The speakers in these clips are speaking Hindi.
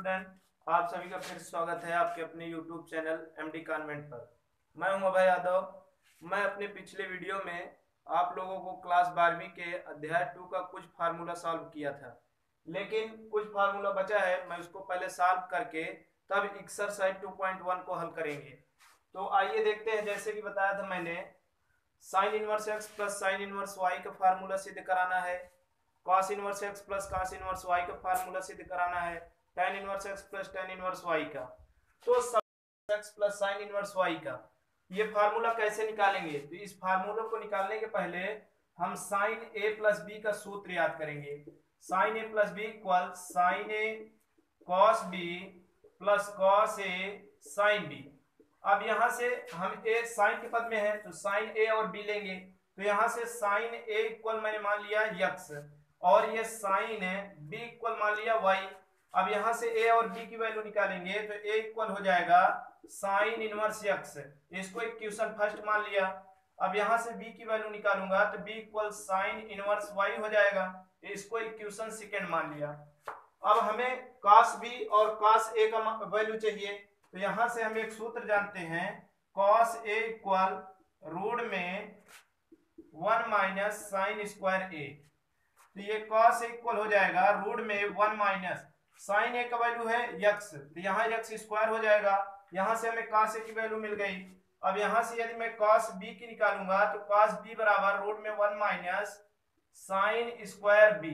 स्टूडेंट, आप सभी का फिर स्वागत है आपके अपने यूट्यूब चैनल एमडी कॉन्वेंट पर। मैं हूं अभय यादव। मैं अपने पिछले वीडियो में आप लोगों को क्लास 12वीं के अध्याय 2 का कुछ फार्मूला सॉल्व किया था, लेकिन कुछ फार्मूला बचा है। मैं उसको पहले सॉल्व करके तब एक्सरसाइज 2.1 को हल करेंगे। तो आइए देखते हैं। जैसे कि बताया था मैंने, sine inverse x plus sine inverse y का फार्मूला सिद्ध कराना है, cos inverse x plus cos inverse y का फार्मूला सिद्ध कराना है, tan inverse x plus tan inverse y का। तो sin x plus sin inverse y का ये फार्मूला कैसे निकालेंगे? तो इस फार्मूला को निकालने के पहले हम sin a प्लस बी का सूत्र याद करेंगे। sin a plus b equal sin a cos b plus cos a sin b। अब यहां से हम a sin के पद में है तो sin a और b लेंगे। तो यहां से sin a इक्वल मैंने मान लिया x और ये sin b इक्वल मान लिया y। अब यहां से a और b की वैल्यू निकालेंगे तो a इक्वल हो जाएगा sin इनवर्स x, इसको इक्वेशन फर्स्ट मान लिया। अब यहां से b की वैल्यू निकालूंगा तो b equal sin inverse y हो जाएगा, इसको इक्वेशन सेकंड मान लिया। अब हमें cos b और cos a का वैल्यू चाहिए, तो यहां से हम एक सूत्र जानते हैं, cos a इक्वल रूट में 1 माइनस साइन स्क्वायर a। तो ये cos इक्वल हो जाएगा रूट में 1 माइनस साइन a का वैल्यू है x, तो यहाँ x स्क्वायर हो जाएगा। यहाँ से हमें cos a की वैल्यू मिल गई। अब यहाँ से यदि मैं cos b की निकालूंगा तो cos b बराबर रूट में 1 माइनस साइन स्क्वायर b।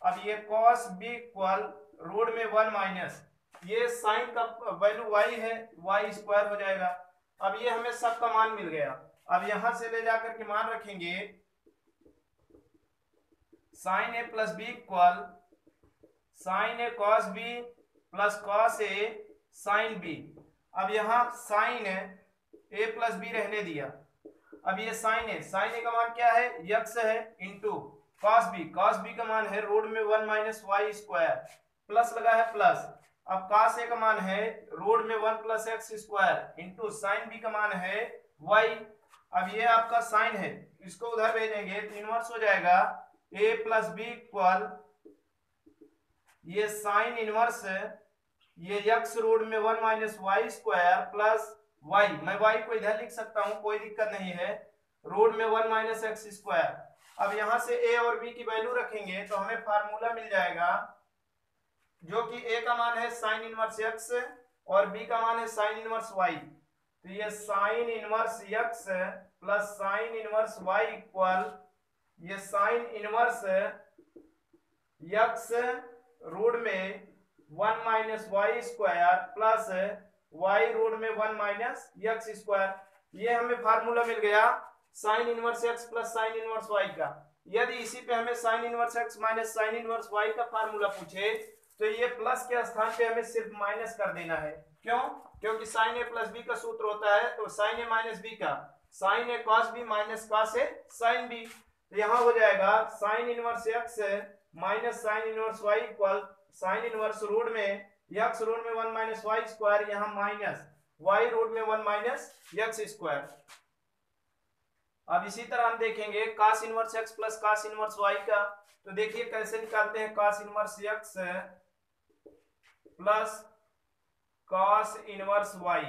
अब ये cos b इक्वल रूट में 1 माइनस ये साइन का वैल्यू y है, y स्क्वायर हो जाएगा। अब ये हमें सबका मान मिल गया। अब यहां से ले जाकर के मान रखेंगे, sign A plus b equal sign a cos B plus cos a sine b. अब यहां साइन ए प्लस बी रहने दिया। अब ये साइन ए का मान क्या है? यक्स है, इंटू कॉस बी का मान है रूट में 1 माइनस वाई स्क्वायर, प्लस लगा है प्लस। अब कॉस ए का मान है रूट में 1 plus x square, into sine b का मान है वाई। अब ये आपका साइन है, इसको उधर भेजेंगे तो इनवर्स हो जाएगा a प्लस बी इक्वल ये साइन इनवर्स ये x रूट में 1 minus y square plus y। मैं y को इधर लिख सकता हूं, कोई दिक्कत नहीं है, रूट में 1 माइनस एक्स स्क्वायर। अब यहां से a और b की वैल्यू रखेंगे तो हमें फार्मूला मिल जाएगा, जो कि a का मान है साइन इनवर्स x और b का मान है साइन इनवर्स y। तो ये sine inverse x plus sine inverse y equal ये साइन इनवर्स x रूट में 1 minus y square plus y root में 1 माइनस x स्क्वायर। ये हमें फार्मूला मिल गया sign inverse x plus sine inverse y का। यदि इसी पे हमें sign inverse x minus sine inverse y का फार्मूला पूछे तो ये प्लस के स्थान पे हमें सिर्फ माइनस कर देना है। क्यों? क्योंकि साइन ए प्लस बी का सूत्र होता है तो साइन ए माइनस बी का sine a cos b minus cos a sine b. तो यहाँ हो जाएगा sine inverse x minus sine inverse y equal sine inverse root में एक्स रूट में 1 माइनस वाई स्क्वायर, यहाँ माइनस वाई रूट में 1 माइनस एक्स स्क्वायर। अब इसी तरह हम देखेंगे cos inverse x plus cos inverse y का। तो देखिए कैसे निकालते हैं, cos inverse x plus cos inverse y.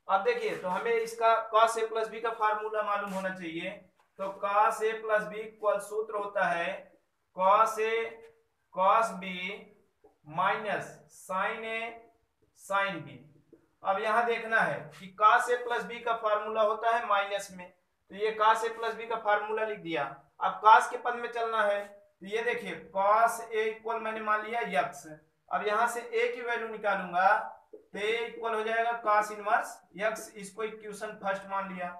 अब देखिए तो हमें इसका cos a प्लस बी का फार्मूला मालूम होना चाहिए। तो cos a plus b equal सूत्र होता है cos a cos b minus sin a sin b। अब यहां देखना है कि cos a प्लस बी का फार्मूला होता है माइनस में, तो ये cos a प्लस बी का फार्मूला लिख दिया। अब cos के पद में चलना है तो ये देखिए cos a इक्वल मैंने मान लिया x। अब यहां से a की वैल्यू निकालूंगा तो a इक्वल हो जाएगा cos इनवर्स x, इसको इक्वेशन फर्स्ट मान लिया।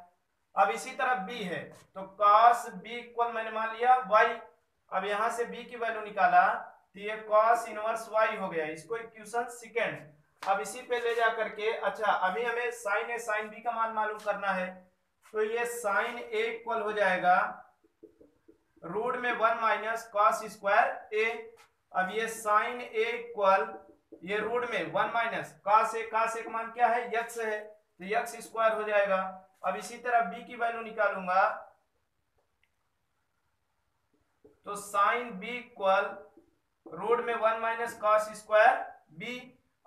अब इसी तरह b है तो cos b इक्वल मैंने मान लिया y। अब यहां से b की वैल्यू निकाला तो ये cos इनवर्स y हो गया, इसको इक्वेशन सेकंड। अब इसी पे ले जा करके अच्छा अभी हमें sin a sin b का मान मालूम करना है, तो ये sin a इक्वल हो जाएगा रूट में 1 माइनस cos स्क्वायर a। अब ये sin a इक्वल ये रूट में 1 माइनस cos a का मान क्या है? x है, तो x स्क्वायर हो जाएगा। अब इसी तरह b की वैल्यू निकालूंगा तो sin b इक्वल रूट में 1 माइनस cos स्क्वायर b।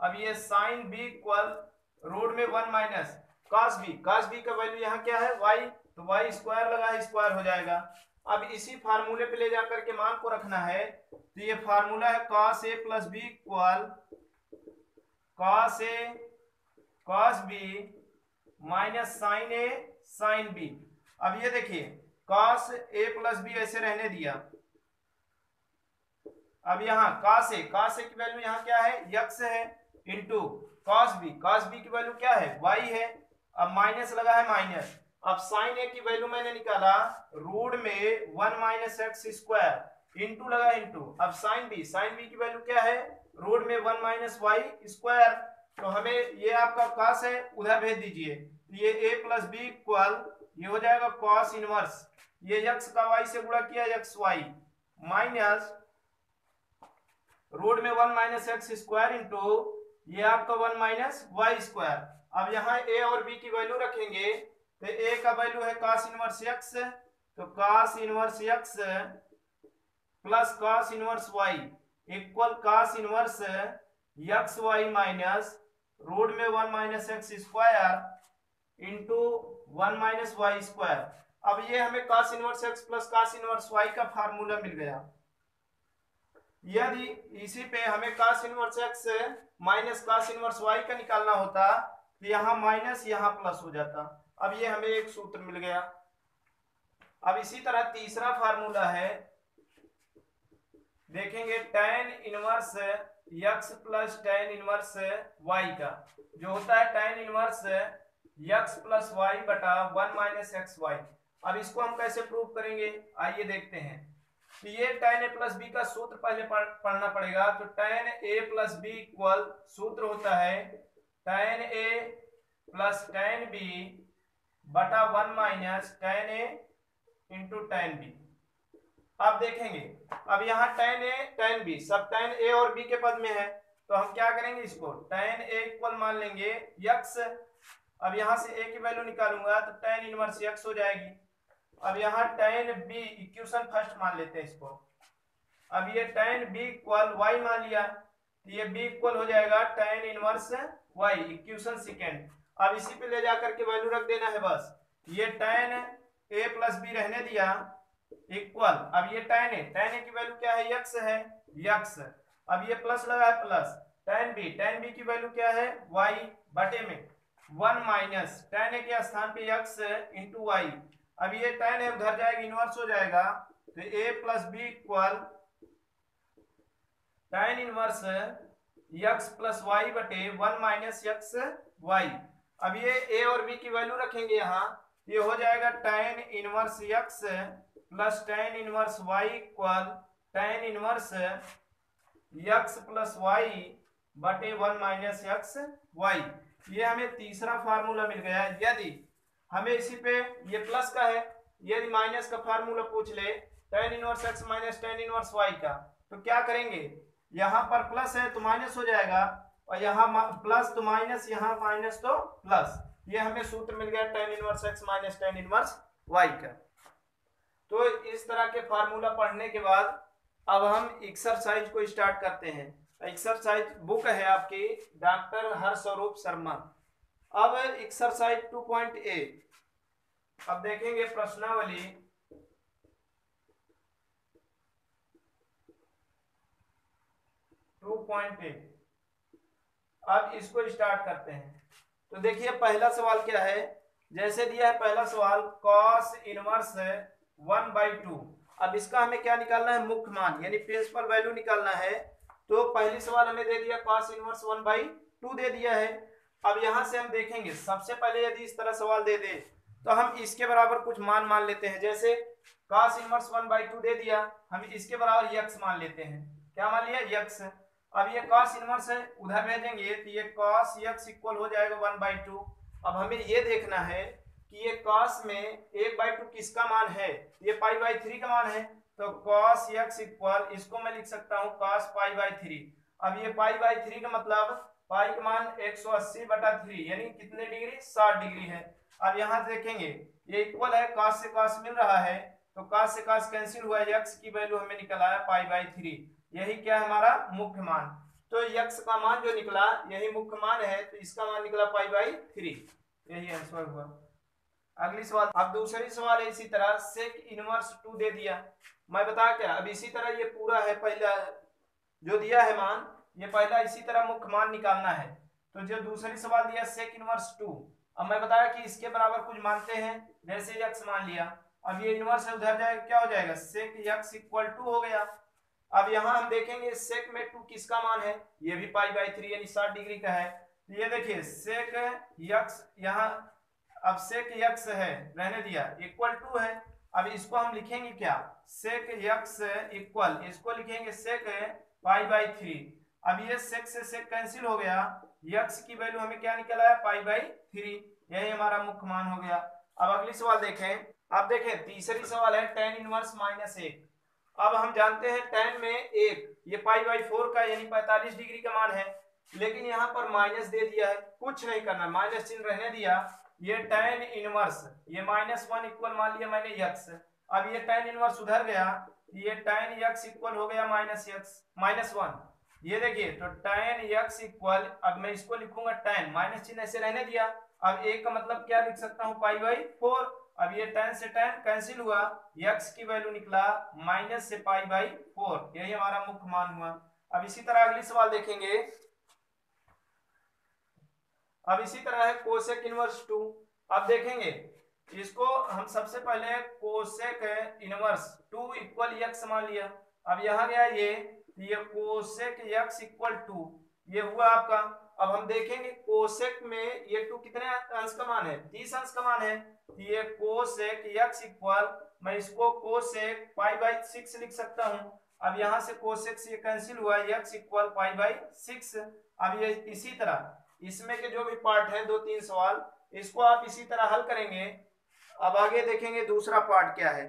अब ये साइन बी इक्वल रूट में 1 minus cos b, cos b का वैल्यू यहाँ क्या है y, तो y स्क्वायर लगा है, स्क्वायर हो जाएगा। अब इसी फार्मूले पे ले जाकर के मान को रखना है, तो ये फार्मूला है cos a plus b equal cos a cos b minus sine a sine b. अब ये देखिए cos a प्लस बी ऐसे रहने दिया। अब यहाँ cos a की वैल्यू यहाँ क्या है x है, इंटू cos b की वैल्यू क्या है y है। अब माइनस लगा है माइनस। अब साइन a की वैल्यू मैंने निकाला रूट में 1 माइनस एक्स स्क्वायर, इंटू लगा इंटू। अब साइन b की वैल्यू क्या है रूट में 1 माइनस वाई स्क्वायर। तो हमें ये आपका cos है उधर भेज दीजिए, ये a प्लस बी इक्वल ये हो जाएगा cos इनवर्स, ये x का y से गुणा किया एक्स वाई माइनस रूट में 1 माइनस एक्स स्क्वायर इंटू ये आपका 1 माइनस वाई स्क्वायर। अब यहाँ a और b की वैल्यू रखेंगे, तो a का वैल्यू है cos इनवर्स x, तो cos inverse x plus cos inverse y equal cos inverse x y minus root में 1 minus x square into 1 minus y square. अब ये हमें cos inverse x plus cos inverse y का फार्मूला मिल गया। यदि इसी पे हमें cos inverse x minus cos inverse y का निकालना होता, तो यहाँ माइनस यहाँ प्लस हो जाता। अब ये हमें एक सूत्र मिल गया। अब इसी तरह तीसरा फार्मूला है, देखेंगे tan inverse x plus tan inverse y का, जो होता है tan inverse x plus y बटा 1 माइनस एक्स वाई। अब इसको हम कैसे प्रूव करेंगे, आइए देखते हैं। तो ये tan a प्लस बी का सूत्र पहले पढ़ना पड़ेगा। तो tan a plus b equal सूत्र होता है tan a plus tan b बटा 1 minus tan a into tan b। अब देखेंगे, अब यहाँ tan a tan b सब tan a और b के पद में है, तो हम क्या करेंगे, इसको tan a इक्वल मान लेंगे x। अब यहाँ से a की वैल्यू निकालूंगा तो tan इनवर्स x हो जाएगी। अब यहाँ tan b इक्वेशन फर्स्ट मान लेते हैं इसको। अब ये tan b इक्वल y मान लिया, तो ये b इक्वल हो जाएगा tan inverse y equation second. अब इसी पे ले जाकर के वैल्यू रख देना है बस। ये tan a प्लस b रहने दिया इक्वल, अब ये tan a की वैल्यू क्या है x है x। अब ये प्लस लगा है प्लस tan b की वैल्यू क्या है y बटे में 1 माइनस tan a के स्थान पे x इंटू y। अब ये tan a उधर जाएगा इनवर्स हो जाएगा, तो a plus b equal tan inverse x plus y बटे 1 माइनस एक्स वाई। अब ये a और b की वैल्यू रखेंगे यहाँ, ये हो जाएगा tan inverse x plus tan inverse y equal tan inverse x plus y बटे 1 माइनस एक्स वाई। ये हमें तीसरा फार्मूला मिल गया। यदि हमें इसी पे ये प्लस का है, यदि माइनस का फार्मूला पूछ ले tan inverse x minus tan inverse y का, तो क्या करेंगे, यहाँ पर प्लस है तो माइनस हो जाएगा, और यहाँ प्लस तो माइनस, यहाँ माइनस तो प्लस। ये हमें सूत्र मिल गया tan inverse x minus tan inverse y का। तो इस तरह के फार्मूला पढ़ने के बाद अब हम एक्सरसाइज को स्टार्ट करते हैं। एक्सरसाइज बुक है आपकी डॉक्टर हर्षरूप शर्मा। अब एक्सरसाइज 2.a, अब देखेंगे प्रश्नावली। अब इसको स्टार्ट करते हैं। तो देखिए पहला सवाल क्या है, जैसे दिया है पहला सवाल cos इनवर्स 1/2। अब इसका हमें क्या निकालना है, मुख्य मान यानी प्रिंसिपल वैल्यू निकालना है। तो पहली सवाल हमें दे दिया cos इनवर्स 1/2 दे दिया है। अब यहां से हम देखेंगे, सबसे पहले यदि इस तरह सवाल दे दे तो हम इसके बराबर कुछ मान लेते हैं। जैसे cos इनवर्स 1/2 दे दिया, हम इसके बराबर x मान लेते हैं। क्या मान लिया, x। अब ये cos इनवर्स है उधर भेजेंगे, तो ये cos x इक्वल हो जाएगा 1/2। अब हमें ये देखना है कि ये cos में 1/2 किसका मान है, ये π/3 का मान है। तो cos x इक्वल, इसको मैं लिख सकता हूँ cos π/3। अब ये π/3 का मतलब पाई का मान 180/3 यानी कितने डिग्री, 60 डिग्री है। अब यहाँ देखेंगे ये इक्वल है, cos से cos मिल रहा है, तो cos से cos कैंसिल हुआ, x की वैल्यू हमें निकल आया π/3। यही क्या है हमारा मुख्य मान। तो यक्स का मान जो निकला यही मुख्य मान है, तो इसका मान निकला π/3। यही आंसर हुआ। अगली सवाल, अब दूसरी सवाल है इसी तरह सेक इनवर्स 2 दे दिया। मैं बता क्या, अब इसी तरह ये पूरा है, पहला जो दिया है मान, ये पहला इसी तरह मुख्य मान निकालना है। तो जो दूसरी सवाल दिया सेक इनवर्स 2, अब मैं बताया कि इसके बराबर कुछ मानते हैं, जैसे यक्स मान लिया। अब ये इनवर्स है उधर जाएगा, क्या हो जाएगा, सेक यक्स इक्वल 2 हो गया। अब यहाँ हम देखेंगे सेक में 2 किसका मान है, ये भी π/3 यानी 60 डिग्री का है। तो ये देखिए सेक यक्स, यहाँ अब सेक यक्स है रहने दिया, इक्वल 2 है। अब इसको हम लिखेंगे क्या, सेक यक्स इक्वल, इसको लिखेंगे सेक π/3। अब ये सेक से सेक कैंसिल हो गया, यक्स की वैल्यू हमें क्या निकल आया, π/3। यही हमारा मुख्य मान हो गया। अब अगली सवाल देखें। अब देखें तीसरी सवाल है tan इनवर्स -1। अब हम जानते हैं tan में 1, ये π/4 का यानी 45 डिग्री का मान है, लेकिन यहाँ पर माइनस दे दिया है, कुछ नहीं करना, माइनस चिन्ह रहने दिया। ये tan इनवर्स, ये -1 इक्वल मान लिया मैंने यक्स। अब ये tan इनवर्स उधर गया, ये tan यक्स इक्वल हो गया -1। ये देखिए तो tan यक्स इक्वल, अब मैं इसको लिखूंगा tan, माइनस चिन्ह ऐसे रहने दिया। अब एक का मतलब क्या लिख सकता हूँ, π/4। अब ये tan से tan कैंसिल हुआ, यक्स की वैल्यू निकला माइनस से π/4। यही हमारा मुख्य मान हुआ। अब इसी तरह अगली सवाल देखेंगे। अब इसी तरह है कोसेक इनवर्स 2। अब देखेंगे इसको हम सबसे पहले कोसेक इनवर्स 2 इक्वल यक्स मान लिया। अब यहाँ गया ये कोसेक यक्स इक्वल 2, ये हुआ आपका। अब हम देखेंगे कोसेक में ये 2 कितने अंश का मान है, 30 अंश का मान है। ये कोसेक यक्स इक्वल, मैं इसको कोसेक π/6 लिख सकता हूँ। अब यहाँ से कोसेक से कैंसिल हुआ, यक्स इक्वल π/6। अब ये इसी तरह इसमें के जो भी पार्ट है 2-3 सवाल, इसको आप इसी तरह हल करेंगे। अब आगे देखेंगे दूसरा पार्ट क्या है।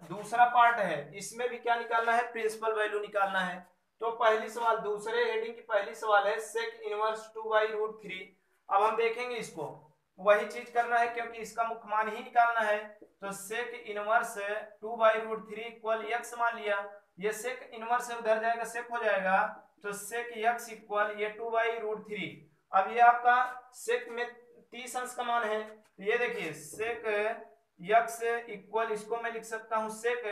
दूसरा पार्ट है, इसमें भी क्या निकालना है, प्रिंसिपल वैल्यू निकालना है। तो पहली सवाल, दूसरे हेडिंग की पहली सवाल है सेक इनवर्स 2/√3। अब हम देखेंगे इसको, वही चीज करना है क्योंकि इसका मुख्य मान ही निकालना है। तो सेक इनवर्स 2/√3 इक्वल यक्स मान लिया। ये सेक इनवर्स उधर जाएगा, सेक हो जाएगा, तो सेक यक्स इक्वल ये 2/√3। अब ये आपका सेक में 30 अंश का मान है, तो ये देखिए सेक यक्स इक्वल, इसको मैं लिख सकता हूँ सेक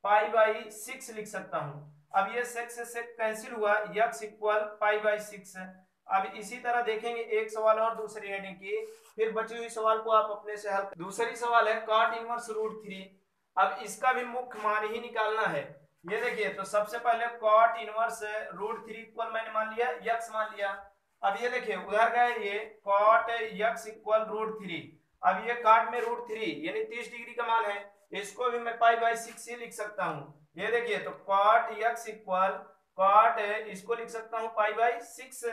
π/6 लिख सकता हूँ। अब ये सेक से सेक कैंसिल हुआ, यक्स इक्वल π/6। अब इसी तरह देखेंगे एक सवाल और दूसरी हेडिंग की, फिर बची हुई सवाल को आप अपने से हल। दूसरी सवाल है cot इनवर्स √3। अब इसका भी मुख्य मान ही निकालना है। ये देखिए तो सबसे पहले cot इनवर्स √3 इक्वल मैंने मान लिया, यक्स मान लिया। अब ये देखिए उधर गए, ये cot यक्स इक्वल √3। अब ये cot में √3 यानी 30 डिग्री का मान है, इसको भी मैं π/6 ही लिख सकता हूँ। ये देखिए तो cot यक्स इक्वल cot, इसको लिख सकता हूँ π/6।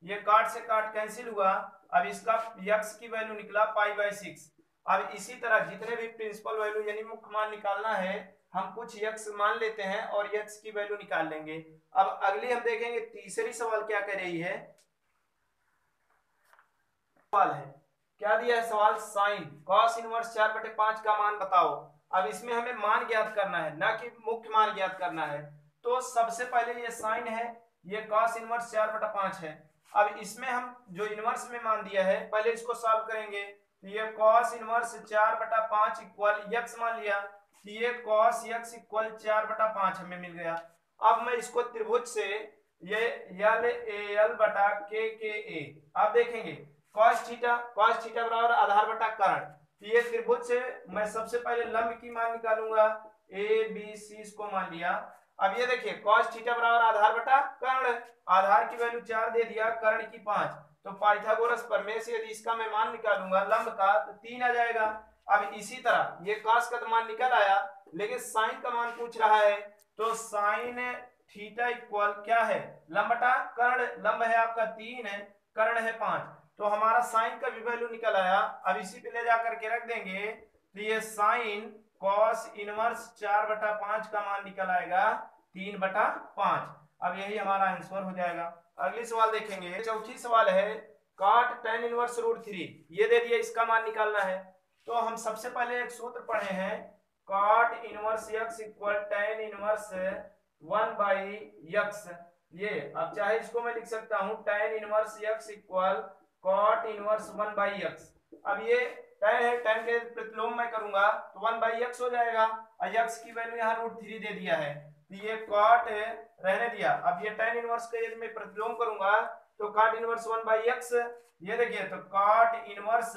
ये काट से काट कैंसिल हुआ, अब इसका यक्स की वैल्यू निकला π/6। अब इसी तरह जितने भी प्रिंसिपल वैल्यू यानी मुख्य मान निकालना है, हम कुछ यक्स मान लेते हैं और यक्स की वैल्यू निकाल लेंगे। अब अगली हम देखेंगे तीसरी सवाल क्या कह रही है। सवाल है क्या दिया है, सवाल साइन कॉस इनवर्स 4/5 का मान बताओ। अब इसमें हमें मान ज्ञात करना है, ना कि मुख्य मान ज्ञात करना है। तो सबसे पहले ये साइन है, ये कॉस इनवर्स 4/5 है। अब इसमें हम जो इनवर्स में मान दिया है, पहले इसको सॉल्व करेंगे। तो ये कॉस इनवर्स 4/5 इक्वल यक्स मान लिया, तो ये कॉस यक्स इक्वल 4/5 हमें मिल गया। अब मैं इसको त्रिभुज से ये LAL बटा KKA, आप देखेंगे cos थीटा बराबर आधार बटा कर्ण। तो ये त्रिभुज से मैं सबसे पहले लंब की मान निकालूंगा, ABC इसको मान लिया। अब ये देखिए cos थीटा बराबर आधार बटा कर्ण, आधार की वैल्यू 4 दे दिया, कर्ण की 5। तो पाइथागोरस प्रमेय से यदि इसका मैं मान निकालूंगा लंब का, तो 3 आ जाएगा। अब इसी तरह ये cos का मान निकल आया, लेकिन साइन का मान पूछ रहा है। तो साइन थीटा इक्वल क्या है, लंब बटा कर्ण। लंब है आपका 3 है, कर्ण है 5, तो हमारा साइन का भी वैल्यू निकल आया। अब इसी पे ले जाकर के रख देंगे, तो ये साइन कॉस इनवर्स 4/5 का मान निकल आएगा 3/5। अब यही हमारा आंसर हो जाएगा। अगली सवाल देखेंगे, चौथी सवाल है cot tan इनवर्स √3, ये दे दिया, इसका मान निकालना है। तो हम सबसे पहले एक सूत्र पढ़े हैं, cot inverse x equal tan inverse 1/x। ये अब चाहे इसको मैं लिख सकता हूँ tan inverse x equal cot inverse 1/x। अब ये tan है, tan के प्रतिलोम मैं करूंगा तो 1/x हो जाएगा और x की वैल्यू यहाँ √3 दे दिया है, तो ये cot रहने दिया। अब ये tan इनवर्स का यदि मैं प्रतिलोम करूंगा तो cot इनवर्स 1/x, ये देखिए तो cot इनवर्स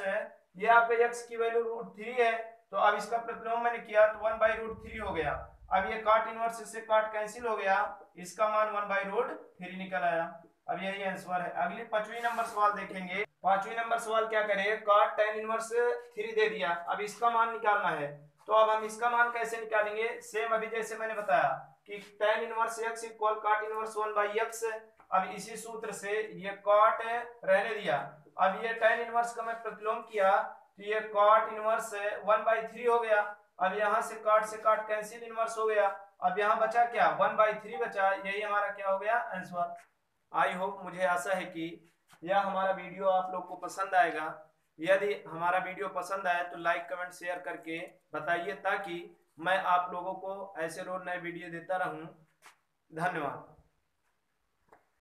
ये आपके x की वैल्यू √3 है, तो अब इसका प्रतिलोम मैंने किया तो 1/√3 हो गया। अब ये cot इनवर्स से cot कैंसिल हो गया, इसका मान 1/√3 निकल आया। अब यही आंसर है। अगली 5वीं नंबर सवाल देखेंगे। 5वीं नंबर सवाल क्या करें, cot tan इनवर्स 3 दे दिया, अब इसका मान निकालना है। तो अब हम इसका मान कैसे निकालेंगे, सेम अभी जैसे मैंने बताया कि tan inverse x equal cot inverse 1/x। अब इसी सूत्र से ये cot रहने दिया, अब ये tan इनवर्स का मैं प्रतिलोम किया तो ये cot इनवर्स 1/3 हो गया। अब यहाँ से काट कैंसिल इनवर्स हो गया, अब यहाँ बचा क्या 1/3 बचा, यही हमारा क्या हो गया आंसर। आई होप, मुझे आशा है कि यह हमारा वीडियो आप लोग को पसंद आएगा। यदि हमारा वीडियो पसंद आए तो लाइक कमेंट शेयर करके बताइए, ताकि मैं आप लोगों को ऐसे रोज नए वीडियो देता रहूं। धन्यवाद।